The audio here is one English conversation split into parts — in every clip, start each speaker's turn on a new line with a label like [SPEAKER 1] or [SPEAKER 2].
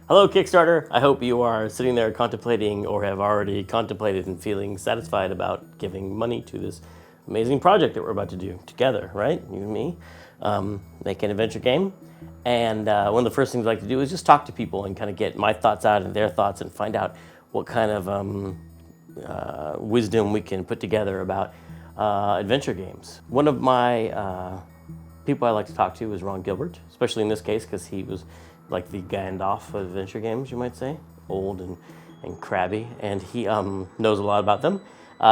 [SPEAKER 1] Hello, Kickstarter. I hope you are sitting there contemplating or have already contemplated and feeling satisfied about giving money to this amazing project that we're about to do together, right? You and me. Make an adventure game. And one of the first things I like to do is just talk to people and kind of get my thoughts out and their thoughts and find out what kind of wisdom we can put together about adventure games. One of my people I like to talk to is Gilbert, especially in this case because he was like the Gandalf of adventure games, you might say, old and crabby, and he knows a lot about them.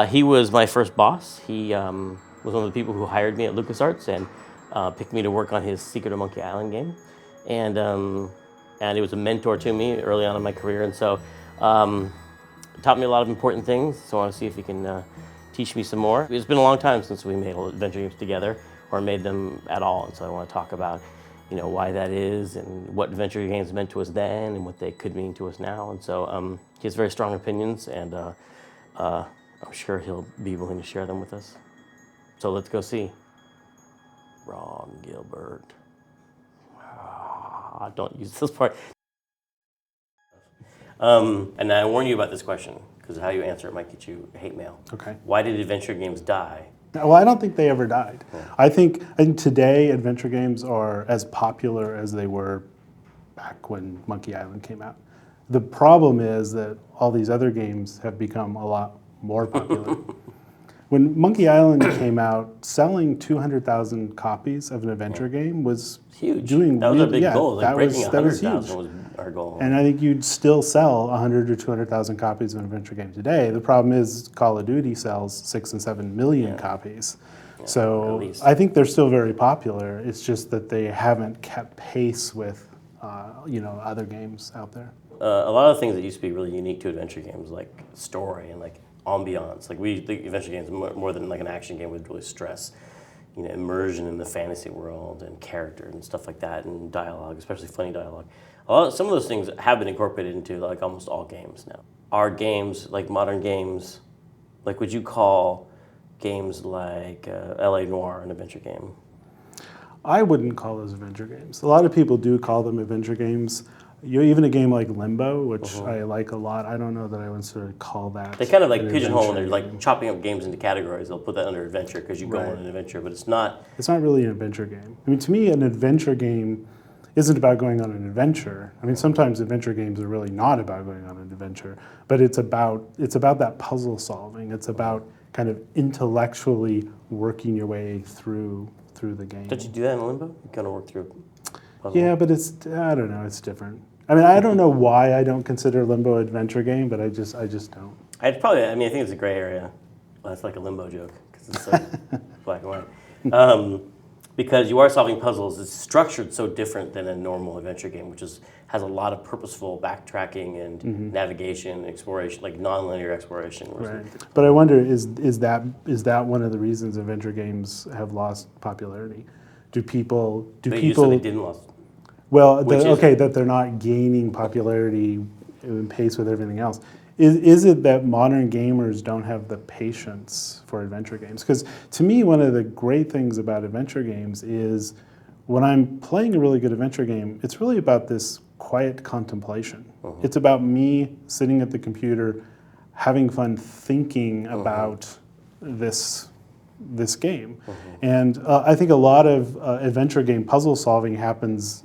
[SPEAKER 1] He was my first boss. He was one of the people who hired me at LucasArts and picked me to work on his Secret of Monkey Island game, and he was a mentor to me early on in my career, and so taught me a lot of important things. So I want to see if he can teach me some more. It's been a long time since we made adventure games together or made them at all, and so I want to talk about why that is and what adventure games meant to us then and what they could mean to us now. And so he has very strong opinions, and I'm sure he'll be willing to share them with us. So let's go see Gilbert. Don't use this part. And I warn you about this question, because how you answer it might get you hate mail.
[SPEAKER 2] Okay.
[SPEAKER 1] Why did adventure games die?
[SPEAKER 2] Well, I don't think they ever died. I think today adventure games are as popular as they were back when Monkey Island came out. The problem is that all these other games have become a lot more popular. When Monkey Island came out, selling 200,000 copies of an adventure game was
[SPEAKER 1] huge.
[SPEAKER 2] Doing
[SPEAKER 1] that was our big goal.
[SPEAKER 2] That
[SPEAKER 1] breaking
[SPEAKER 2] was
[SPEAKER 1] 100,000 was our goal.
[SPEAKER 2] And I think you'd still sell 100 or 200,000 copies of an adventure game today. The problem is Call of Duty sells 6 and 7 million copies. Yeah, so I think they're still very popular. It's just that they haven't kept pace with other games out there.
[SPEAKER 1] A lot of things that used to be really unique to adventure games, like story and like ambiance. Like the adventure games more than like an action game would really stress, immersion in the fantasy world and character and stuff like that, and dialogue, especially funny dialogue. Some of those things have been incorporated into like almost all games now. Are games like modern games, like would you call games like LA Noire an adventure game?
[SPEAKER 2] I wouldn't call those adventure games. A lot of people do call them adventure games. Even a game like Limbo, which I like a lot, I don't know that I would sort of call that.
[SPEAKER 1] They kind of like pigeonhole when they're like chopping up games into categories. They'll put that under adventure because you go on an adventure, but it's not.
[SPEAKER 2] It's not really an adventure game. I mean, to me, an adventure game isn't about going on an adventure. I mean, sometimes adventure games are really not about going on an adventure, but it's about that puzzle solving. It's about kind of intellectually working your way through the game.
[SPEAKER 1] Don't you do that in Limbo? You kind of work through a puzzle.
[SPEAKER 2] Yeah, but I don't know, it's different. I mean, I don't know why I don't consider Limbo an adventure game, but I just don't.
[SPEAKER 1] I think it's a gray area. Well, that's like a Limbo joke, because it's like black and white. Because you are solving puzzles, it's structured so different than a normal adventure game, which has a lot of purposeful backtracking and navigation, exploration, like non-linear exploration.
[SPEAKER 2] Right. But I wonder, is that one of the reasons adventure games have lost popularity? Do people?
[SPEAKER 1] You said they didn't lose.
[SPEAKER 2] Well, that they're not gaining popularity in pace with everything else. Is it that modern gamers don't have the patience for adventure games? Because to me, one of the great things about adventure games is when I'm playing a really good adventure game, it's really about this quiet contemplation. It's about me sitting at the computer, having fun thinking about this game. And I think a lot of adventure game puzzle solving happens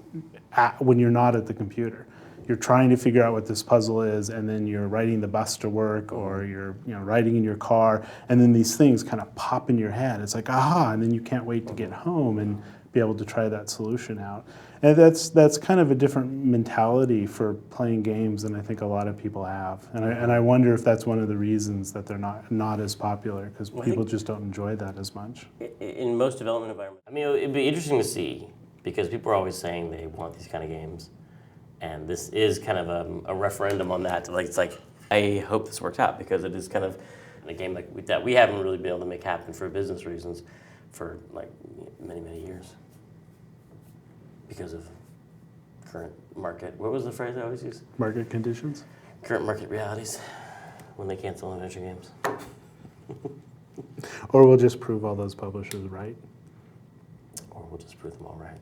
[SPEAKER 2] when you're not at the computer. You're trying to figure out what this puzzle is, and then you're riding the bus to work, or you're riding in your car, and then these things kind of pop in your head. It's like, aha, and then you can't wait to get home and be able to try that solution out. And that's kind of a different mentality for playing games than I think a lot of people have. And I wonder if that's one of the reasons that they're not as popular, because people just don't enjoy that as much.
[SPEAKER 1] In most development environments, I mean, it'd be interesting to see, because people are always saying they want these kind of games. And this is kind of a referendum on that. It's like, I hope this works out, because it is kind of a game like that we haven't really been able to make happen for business reasons for like many, many years because of current market. What was the phrase I always use?
[SPEAKER 2] Market conditions?
[SPEAKER 1] Current market realities when they cancel adventure games.
[SPEAKER 2] Or we'll just prove all those publishers right.
[SPEAKER 1] Or we'll just prove them all right.